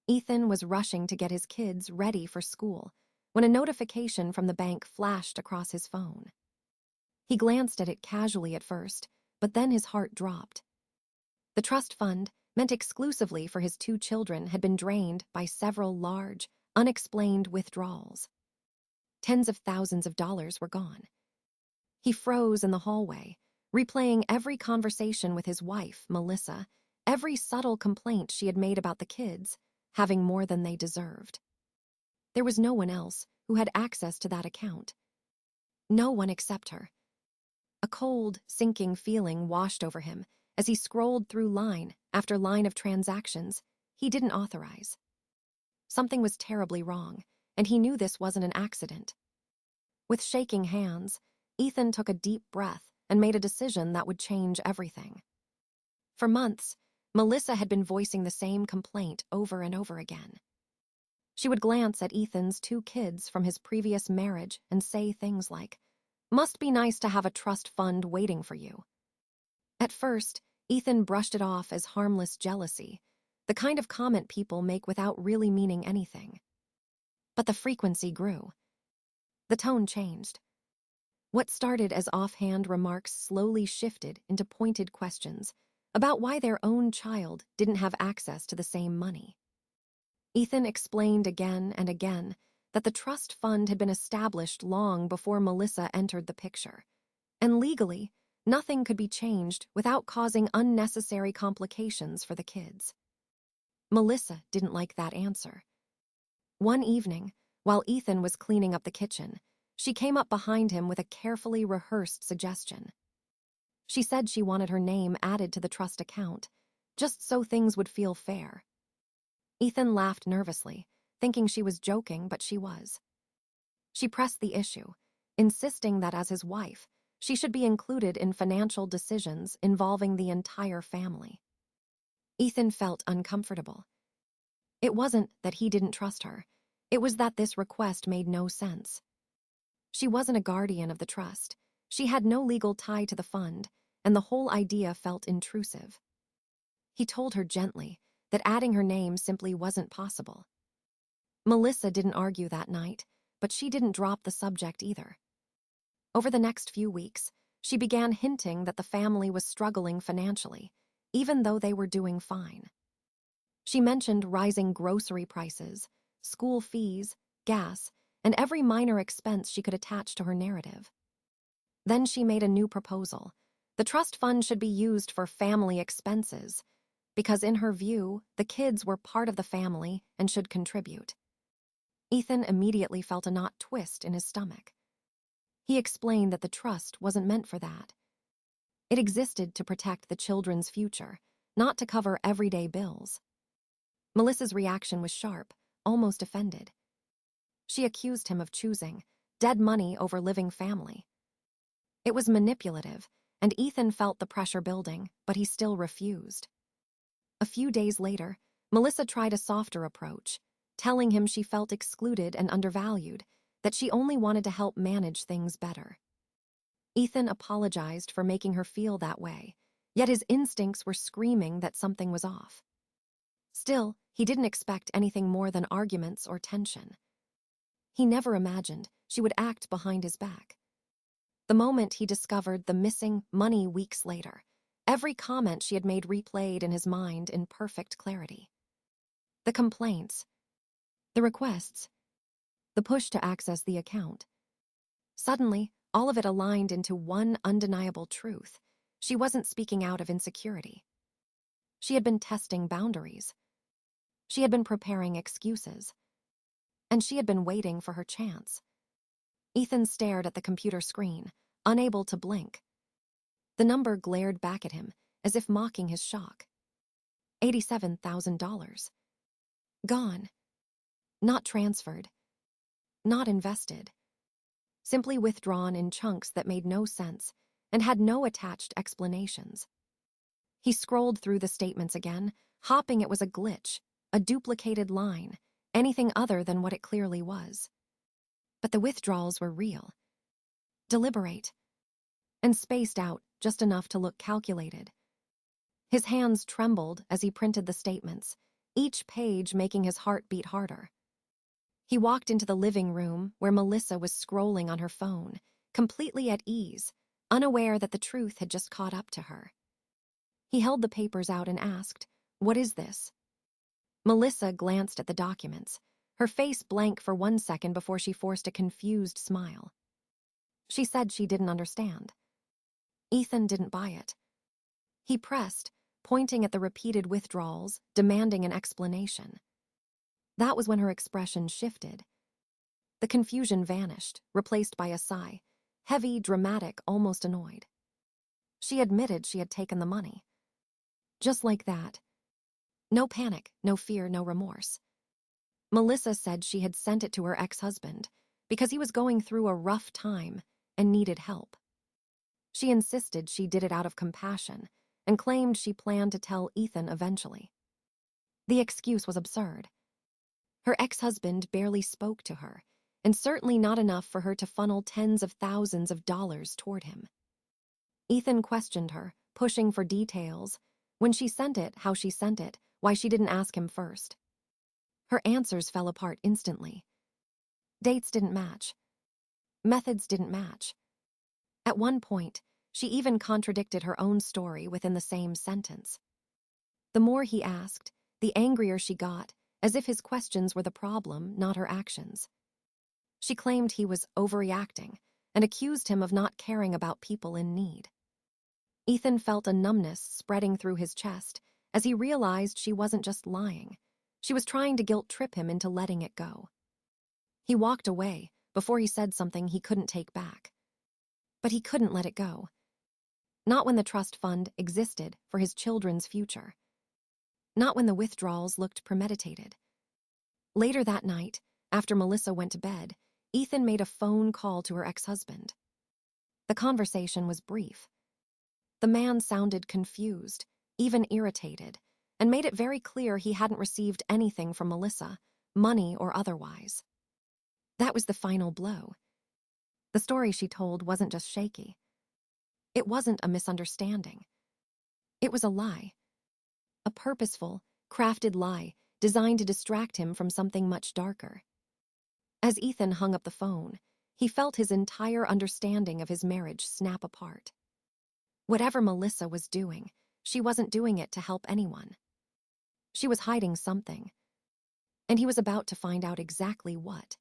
Ethan was rushing to get his kids ready for school when a notification from the bank flashed across his phone. He glanced at it casually at first, but then his heart dropped. The trust fund, meant exclusively for his 2 children, had been drained by several large, unexplained withdrawals. Tens of thousands of dollars were gone. He froze in the hallway, replaying every conversation with his wife, Melissa, every subtle complaint she had made about the kids having more than they deserved. There was no one else who had access to that account. No one except her. A cold, sinking feeling washed over him as he scrolled through line after line of transactions he didn't authorize. Something was terribly wrong, and he knew this wasn't an accident. With shaking hands, Ethan took a deep breath and made a decision that would change everything. For months, Melissa had been voicing the same complaint over and over again. She would glance at Ethan's 2 kids from his previous marriage and say things like, "Must be nice to have a trust fund waiting for you." At first, Ethan brushed it off as harmless jealousy, the kind of comment people make without really meaning anything. But the frequency grew. The tone changed. What started as offhand remarks slowly shifted into pointed questions about why their own child didn't have access to the same money. Ethan explained again and again that the trust fund had been established long before Melissa entered the picture, and legally, nothing could be changed without causing unnecessary complications for the kids. Melissa didn't like that answer. One evening, while Ethan was cleaning up the kitchen, she came up behind him with a carefully rehearsed suggestion. She said she wanted her name added to the trust account, just so things would feel fair. Ethan laughed nervously, thinking she was joking, but she was. She pressed the issue, insisting that as his wife, she should be included in financial decisions involving the entire family. Ethan felt uncomfortable. It wasn't that he didn't trust her, it was that this request made no sense. She wasn't a guardian of the trust, she had no legal tie to the fund, and the whole idea felt intrusive. He told her gently that adding her name simply wasn't possible. Melissa didn't argue that night, but she didn't drop the subject either. Over the next few weeks, she began hinting that the family was struggling financially, even though they were doing fine. She mentioned rising grocery prices, school fees, gas, and every minor expense she could attach to her narrative. Then she made a new proposal. The trust fund should be used for family expenses, because in her view, the kids were part of the family and should contribute. Ethan immediately felt a knot twist in his stomach. He explained that the trust wasn't meant for that. It existed to protect the children's future, not to cover everyday bills. Melissa's reaction was sharp, almost offended. She accused him of choosing dead money over living family. It was manipulative, and Ethan felt the pressure building, but he still refused. A few days later, Melissa tried a softer approach, telling him she felt excluded and undervalued, that she only wanted to help manage things better. Ethan apologized for making her feel that way, yet his instincts were screaming that something was off. Still, he didn't expect anything more than arguments or tension. He never imagined she would act behind his back. The moment he discovered the missing money weeks later, every comment she had made replayed in his mind in perfect clarity. The complaints, the requests, the push to access the account. Suddenly, all of it aligned into one undeniable truth. She wasn't speaking out of insecurity. She had been testing boundaries. She had been preparing excuses. And she had been waiting for her chance. Ethan stared at the computer screen, unable to blink. The number glared back at him, as if mocking his shock. $87,000. Gone. Not transferred. Not invested. Simply withdrawn in chunks that made no sense and had no attached explanations. He scrolled through the statements again, hoping it was a glitch, a duplicated line, anything other than what it clearly was. But the withdrawals were real, deliberate, and spaced out just enough to look calculated. His hands trembled as he printed the statements, each page making his heart beat harder. He walked into the living room where Melissa was scrolling on her phone, completely at ease, unaware that the truth had just caught up to her. He held the papers out and asked, "What is this?" Melissa glanced at the documents, her face blank for 1 second before she forced a confused smile. She said she didn't understand. Ethan didn't buy it. He pressed, pointing at the repeated withdrawals, demanding an explanation. That was when her expression shifted. The confusion vanished, replaced by a sigh, heavy, dramatic, almost annoyed. She admitted she had taken the money. Just like that. No panic, no fear, no remorse. Melissa said she had sent it to her ex-husband because he was going through a rough time and needed help. She insisted she did it out of compassion and claimed she planned to tell Ethan eventually. The excuse was absurd. Her ex-husband barely spoke to her, and certainly not enough for her to funnel tens of thousands of dollars toward him. Ethan questioned her, pushing for details. When she sent it, how she sent it, why she didn't ask him first. Her answers fell apart instantly. Dates didn't match. Methods didn't match. At one point, she even contradicted her own story within the same sentence. The more he asked, the angrier she got, as if his questions were the problem, not her actions. She claimed he was overreacting and accused him of not caring about people in need. Ethan felt a numbness spreading through his chest as he realized she wasn't just lying. She was trying to guilt-trip him into letting it go. He walked away before he said something he couldn't take back. But he couldn't let it go. Not when the trust fund existed for his children's future. Not when the withdrawals looked premeditated. Later that night, after Melissa went to bed, Ethan made a phone call to her ex-husband. The conversation was brief. The man sounded confused, even irritated, and made it very clear he hadn't received anything from Melissa, money or otherwise. That was the final blow. The story she told wasn't just shaky. It wasn't a misunderstanding. It was a lie. A purposeful, crafted lie designed to distract him from something much darker. As Ethan hung up the phone, he felt his entire understanding of his marriage snap apart. Whatever Melissa was doing, she wasn't doing it to help anyone. She was hiding something, and he was about to find out exactly what.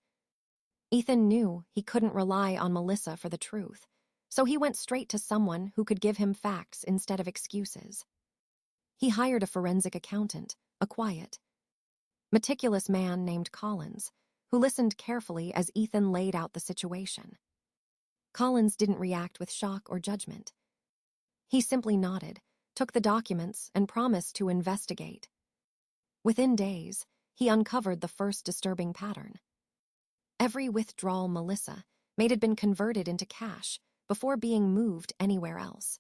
Ethan knew he couldn't rely on Melissa for the truth, so he went straight to someone who could give him facts instead of excuses. He hired a forensic accountant, a quiet, meticulous man named Collins, who listened carefully as Ethan laid out the situation. Collins didn't react with shock or judgment. He simply nodded, took the documents, and promised to investigate. Within days, he uncovered the first disturbing pattern. Every withdrawal Melissa made had been converted into cash before being moved anywhere else.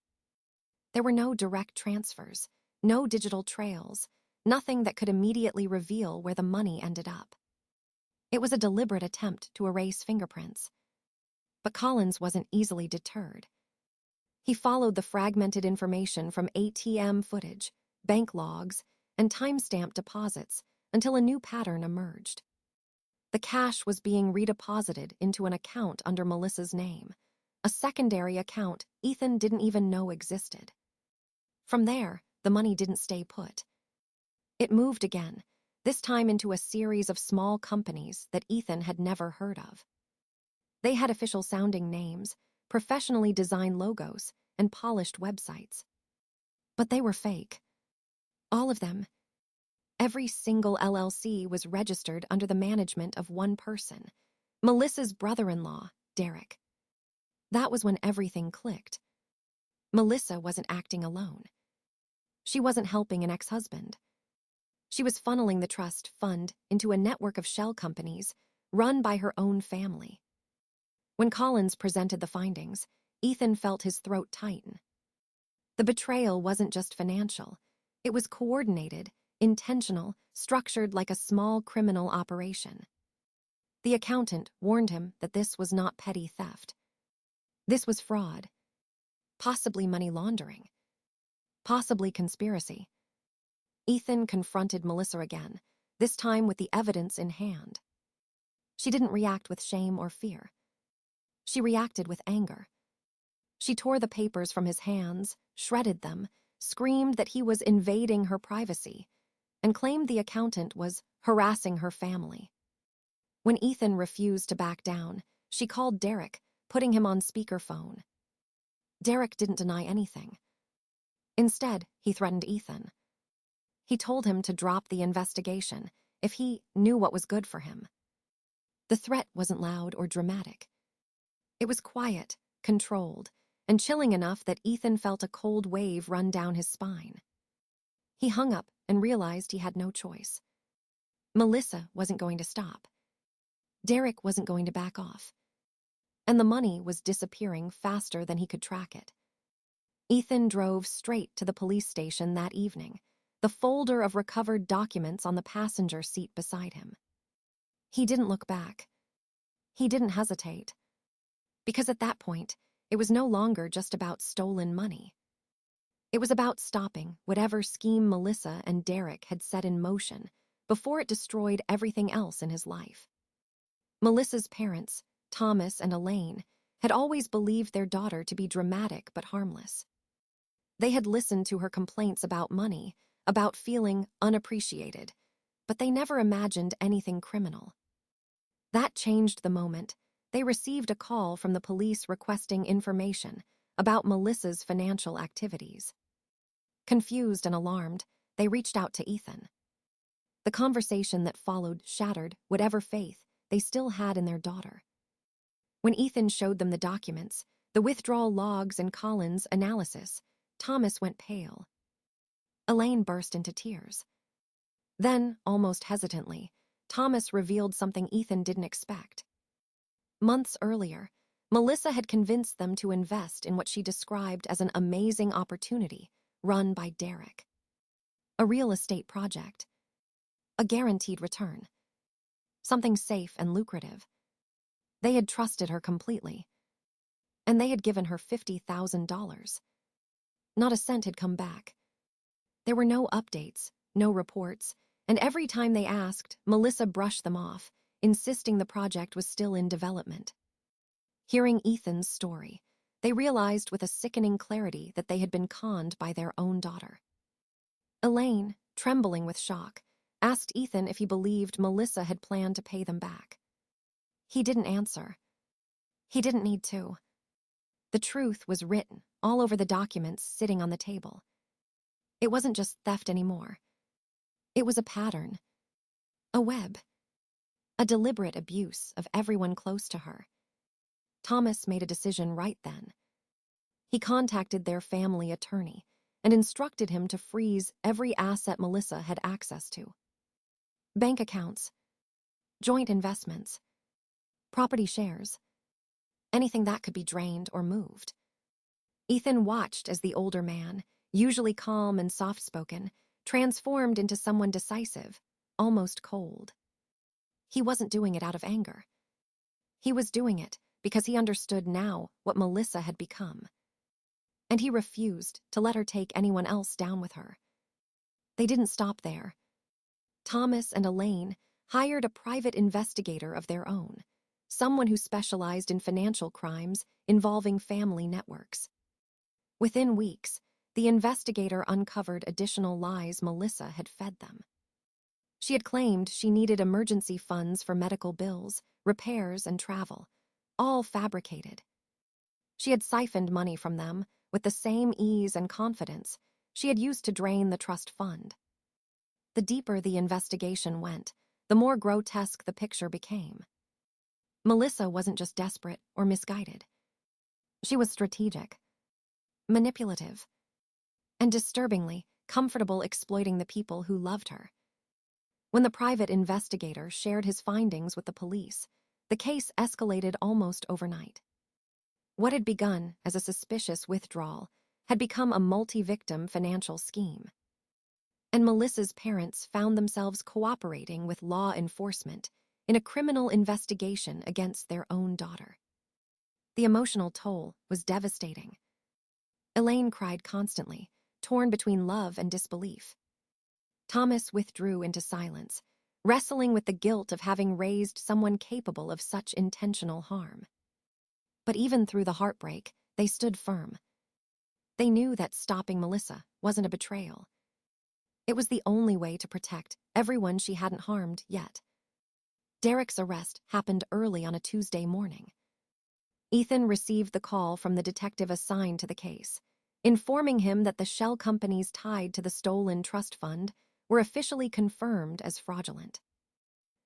There were no direct transfers, no digital trails, nothing that could immediately reveal where the money ended up. It was a deliberate attempt to erase fingerprints. But Collins wasn't easily deterred. He followed the fragmented information from ATM footage, bank logs, and timestamped deposits until a new pattern emerged. The cash was being redeposited into an account under Melissa's name, a secondary account Ethan didn't even know existed. From there, the money didn't stay put. It moved again, this time into a series of small companies that Ethan had never heard of. They had official-sounding names, professionally designed logos, and polished websites. But they were fake. All of them. Every single LLC was registered under the management of one person, Melissa's brother-in-law, Derek. That was when everything clicked. Melissa wasn't acting alone. She wasn't helping an ex-husband. She was funneling the trust fund into a network of shell companies run by her own family. When Collins presented the findings, Ethan felt his throat tighten. The betrayal wasn't just financial. It was coordinated, intentional, structured like a small criminal operation. The accountant warned him that this was not petty theft. This was fraud, possibly money laundering, possibly conspiracy. Ethan confronted Melissa again, this time with the evidence in hand. She didn't react with shame or fear. She reacted with anger. She tore the papers from his hands, shredded them, screamed that he was invading her privacy, and claimed the accountant was harassing her family. When Ethan refused to back down, she called Derek, putting him on speakerphone. Derek didn't deny anything. Instead, he threatened Ethan. He told him to drop the investigation if he knew what was good for him. The threat wasn't loud or dramatic. It was quiet, controlled, and chilling enough that Ethan felt a cold wave run down his spine. He hung up and realized he had no choice. Melissa wasn't going to stop. Derek wasn't going to back off. And the money was disappearing faster than he could track it. Ethan drove straight to the police station that evening, the folder of recovered documents on the passenger seat beside him. He didn't look back. He didn't hesitate. Because at that point, it was no longer just about stolen money. It was about stopping whatever scheme Melissa and Derek had set in motion before it destroyed everything else in his life. Melissa's parents, Thomas and Elaine, had always believed their daughter to be dramatic but harmless. They had listened to her complaints about money, about feeling unappreciated, but they never imagined anything criminal. That changed the moment they received a call from the police requesting information about Melissa's financial activities. Confused and alarmed, they reached out to Ethan. The conversation that followed shattered whatever faith they still had in their daughter. When Ethan showed them the documents, the withdrawal logs and Colin's analysis, Thomas went pale. Elaine burst into tears. Then, almost hesitantly, Thomas revealed something Ethan didn't expect. Months earlier, Melissa had convinced them to invest in what she described as an amazing opportunity run by Derek. A real estate project. A guaranteed return. Something safe and lucrative. They had trusted her completely. And they had given her $50,000. Not a cent had come back. There were no updates, no reports, and every time they asked, Melissa brushed them off, insisting the project was still in development. Hearing Ethan's story, they realized with a sickening clarity that they had been conned by their own daughter. Elaine, trembling with shock, asked Ethan if he believed Melissa had planned to pay them back. He didn't answer. He didn't need to. The truth was written all over the documents sitting on the table. It wasn't just theft anymore. It was a pattern. A web. A deliberate abuse of everyone close to her. Thomas made a decision right then. He contacted their family attorney and instructed him to freeze every asset Melissa had access to. Bank accounts, joint investments, property shares, anything that could be drained or moved. Ethan watched as the older man, usually calm and soft-spoken, transformed into someone decisive, almost cold. He wasn't doing it out of anger. He was doing it because he understood now what Melissa had become. And he refused to let her take anyone else down with her. They didn't stop there. Thomas and Elaine hired a private investigator of their own, someone who specialized in financial crimes involving family networks. Within weeks, the investigator uncovered additional lies Melissa had fed them. She had claimed she needed emergency funds for medical bills, repairs, and travel, all fabricated. She had siphoned money from them with the same ease and confidence she had used to drain the trust fund. The deeper the investigation went, the more grotesque the picture became. Melissa wasn't just desperate or misguided. She was strategic, manipulative, and disturbingly comfortable exploiting the people who loved her. When the private investigator shared his findings with the police, the case escalated almost overnight. What had begun as a suspicious withdrawal had become a multi-victim financial scheme. And Melissa's parents found themselves cooperating with law enforcement in a criminal investigation against their own daughter. The emotional toll was devastating. Elaine cried constantly, torn between love and disbelief. Thomas withdrew into silence, wrestling with the guilt of having raised someone capable of such intentional harm. But even through the heartbreak, they stood firm. They knew that stopping Melissa wasn't a betrayal. It was the only way to protect everyone she hadn't harmed yet. Derek's arrest happened early on a Tuesday morning. Ethan received the call from the detective assigned to the case, informing him that the shell companies tied to the stolen trust fund were officially confirmed as fraudulent.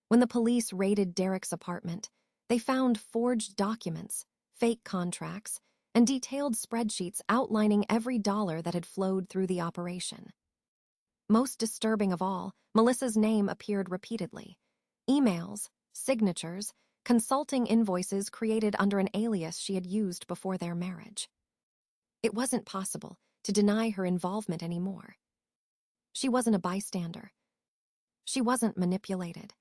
When the police raided Derek's apartment, they found forged documents, fake contracts, and detailed spreadsheets outlining every dollar that had flowed through the operation. Most disturbing of all, Melissa's name appeared repeatedly. Emails, signatures, consulting invoices created under an alias she had used before their marriage. It wasn't possible to deny her involvement anymore. She wasn't a bystander. She wasn't manipulated.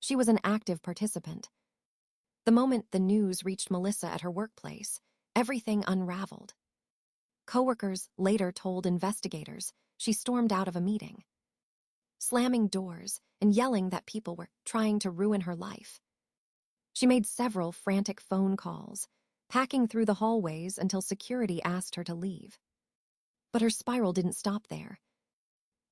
She was an active participant. The moment the news reached Melissa at her workplace, everything unraveled. Coworkers later told investigators she stormed out of a meeting, slamming doors and yelling that people were trying to ruin her life. She made several frantic phone calls, packing through the hallways until security asked her to leave. But her spiral didn't stop there.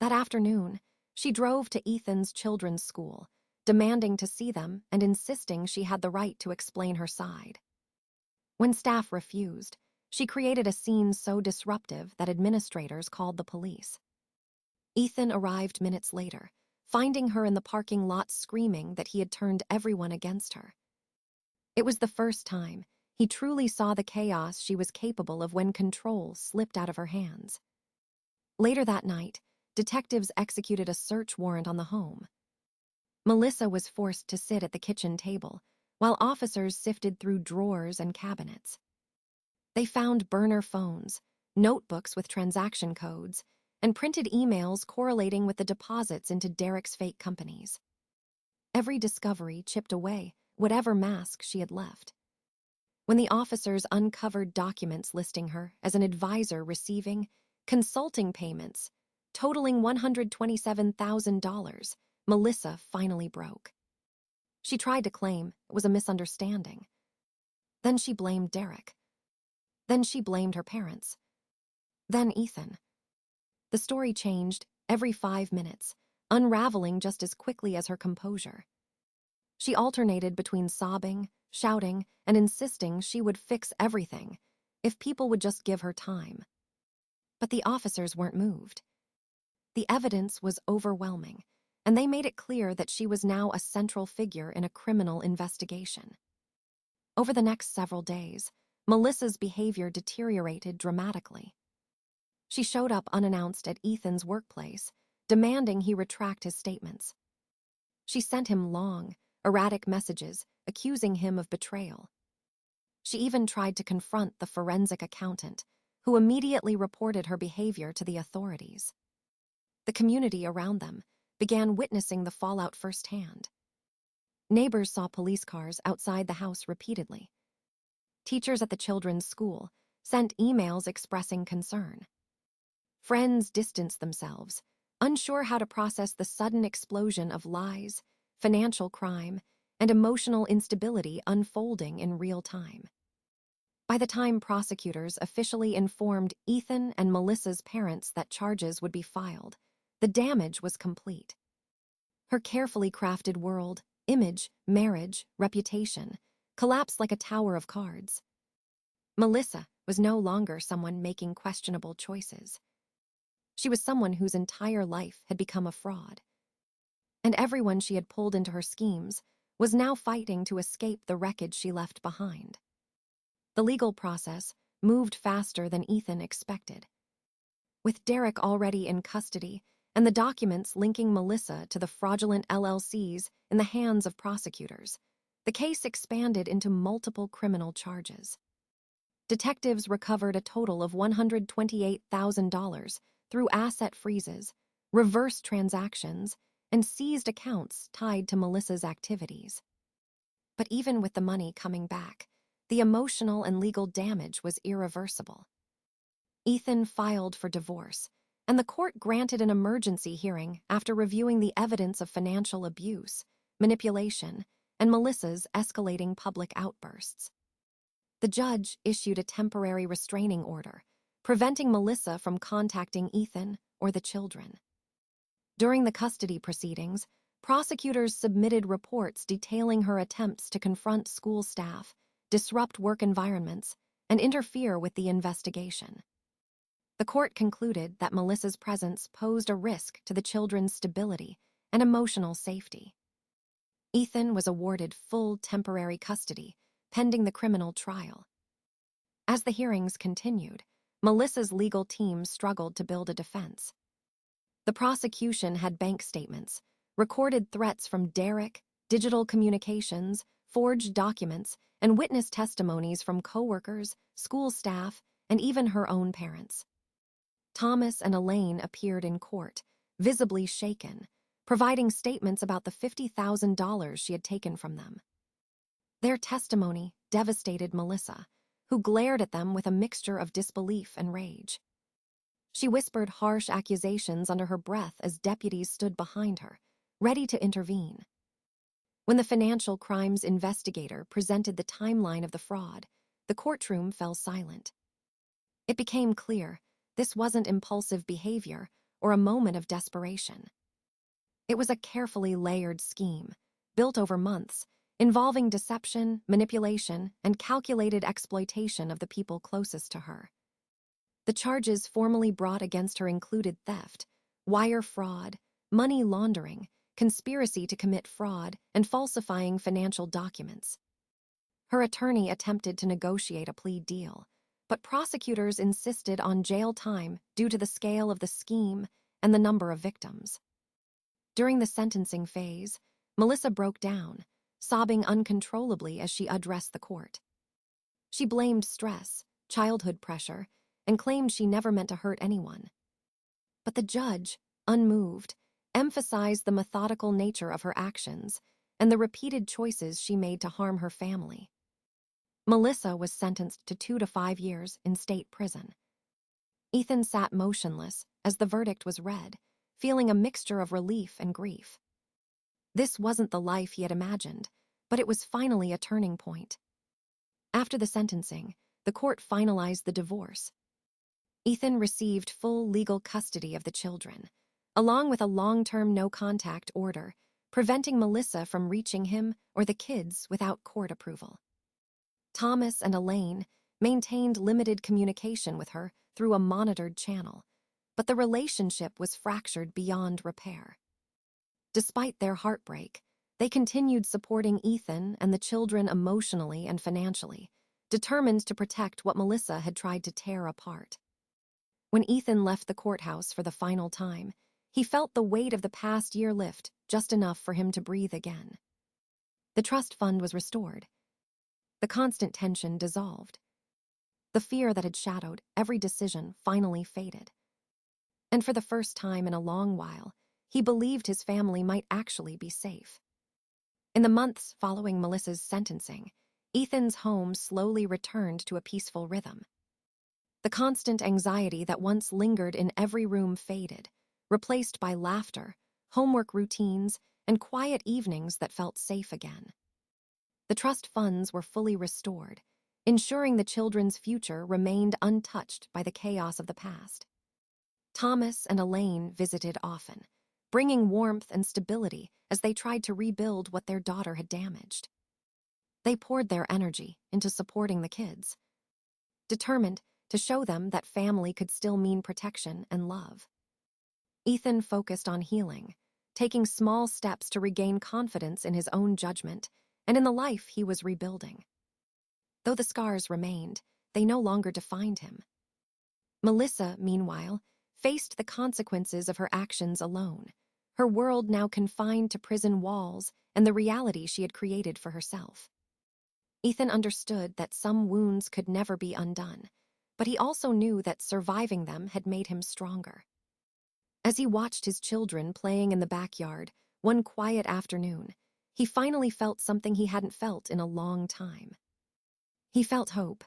That afternoon, she drove to Ethan's children's school, demanding to see them and insisting she had the right to explain her side. When staff refused, she created a scene so disruptive that administrators called the police. Ethan arrived minutes later, finding her in the parking lot screaming that he had turned everyone against her. It was the first time he truly saw the chaos she was capable of when control slipped out of her hands. Later that night, detectives executed a search warrant on the home. Melissa was forced to sit at the kitchen table, while officers sifted through drawers and cabinets. They found burner phones, notebooks with transaction codes, and printed emails correlating with the deposits into Derek's fake companies. Every discovery chipped away whatever mask she had left. When the officers uncovered documents listing her as an advisor receiving consulting payments totaling $127,000, Melissa finally broke. She tried to claim it was a misunderstanding. Then she blamed Derek. Then she blamed her parents. Then Ethan. The story changed every 5 minutes, unraveling just as quickly as her composure. She alternated between sobbing, shouting, and insisting she would fix everything if people would just give her time. But the officers weren't moved. The evidence was overwhelming, and they made it clear that she was now a central figure in a criminal investigation. Over the next several days, Melissa's behavior deteriorated dramatically. She showed up unannounced at Ethan's workplace, demanding he retract his statements. She sent him long, erratic messages accusing him of betrayal. She even tried to confront the forensic accountant, who immediately reported her behavior to the authorities. The community around them began witnessing the fallout firsthand. Neighbors saw police cars outside the house repeatedly. Teachers at the children's school sent emails expressing concern. Friends distanced themselves, unsure how to process the sudden explosion of lies, financial crime, and emotional instability unfolding in real time. By the time prosecutors officially informed Ethan and Melissa's parents that charges would be filed, the damage was complete. Her carefully crafted world, image, marriage, reputation, collapsed like a tower of cards. Melissa was no longer someone making questionable choices. She was someone whose entire life had become a fraud. And everyone she had pulled into her schemes was now fighting to escape the wreckage she left behind. The legal process moved faster than Ethan expected. With Derek already in custody and the documents linking Melissa to the fraudulent LLCs in the hands of prosecutors, the case expanded into multiple criminal charges. Detectives recovered a total of $128,000 through asset freezes, reverse transactions, and seized accounts tied to Melissa's activities. But even with the money coming back, the emotional and legal damage was irreversible. Ethan filed for divorce, and the court granted an emergency hearing after reviewing the evidence of financial abuse, manipulation, and Melissa's escalating public outbursts. The judge issued a temporary restraining order, preventing Melissa from contacting Ethan or the children. During the custody proceedings, prosecutors submitted reports detailing her attempts to confront school staff, disrupt work environments, and interfere with the investigation. The court concluded that Melissa's presence posed a risk to the children's stability and emotional safety. Ethan was awarded full temporary custody, pending the criminal trial. As the hearings continued, Melissa's legal team struggled to build a defense. The prosecution had bank statements, recorded threats from Derek, digital communications, forged documents, and witness testimonies from coworkers, school staff, and even her own parents. Thomas and Elaine appeared in court, visibly shaken, providing statements about the $50,000 she had taken from them. Their testimony devastated Melissa, who glared at them with a mixture of disbelief and rage. She whispered harsh accusations under her breath as deputies stood behind her, ready to intervene. When the financial crimes investigator presented the timeline of the fraud, the courtroom fell silent. It became clear this wasn't impulsive behavior or a moment of desperation. It was a carefully layered scheme, built over months, involving deception, manipulation, and calculated exploitation of the people closest to her. The charges formally brought against her included theft, wire fraud, money laundering, conspiracy to commit fraud, and falsifying financial documents. Her attorney attempted to negotiate a plea deal, but prosecutors insisted on jail time due to the scale of the scheme and the number of victims. During the sentencing phase, Melissa broke down, sobbing uncontrollably as she addressed the court. She blamed stress, childhood pressure, and claimed she never meant to hurt anyone. But the judge, unmoved, emphasized the methodical nature of her actions and the repeated choices she made to harm her family. Melissa was sentenced to 2 to 5 years in state prison. Ethan sat motionless as the verdict was read, feeling a mixture of relief and grief. This wasn't the life he had imagined, but it was finally a turning point. After the sentencing, the court finalized the divorce. Ethan received full legal custody of the children, along with a long-term no-contact order, preventing Melissa from reaching him or the kids without court approval. Thomas and Elaine maintained limited communication with her through a monitored channel, but the relationship was fractured beyond repair. Despite their heartbreak, they continued supporting Ethan and the children emotionally and financially, determined to protect what Melissa had tried to tear apart. When Ethan left the courthouse for the final time, he felt the weight of the past year lift just enough for him to breathe again. The trust fund was restored. The constant tension dissolved. The fear that had shadowed every decision finally faded. And for the first time in a long while, he believed his family might actually be safe. In the months following Melissa's sentencing, Ethan's home slowly returned to a peaceful rhythm. The constant anxiety that once lingered in every room faded, replaced by laughter, homework routines, and quiet evenings that felt safe again. The trust funds were fully restored, ensuring the children's future remained untouched by the chaos of the past. Thomas and Elaine visited often, bringing warmth and stability as they tried to rebuild what their daughter had damaged. They poured their energy into supporting the kids, determined to show them that family could still mean protection and love. Ethan focused on healing, taking small steps to regain confidence in his own judgment and in the life he was rebuilding. Though the scars remained, they no longer defined him. Melissa, meanwhile, faced the consequences of her actions alone, her world now confined to prison walls and the reality she had created for herself. Ethan understood that some wounds could never be undone, but he also knew that surviving them had made him stronger. As he watched his children playing in the backyard one quiet afternoon, he finally felt something he hadn't felt in a long time. He felt hope,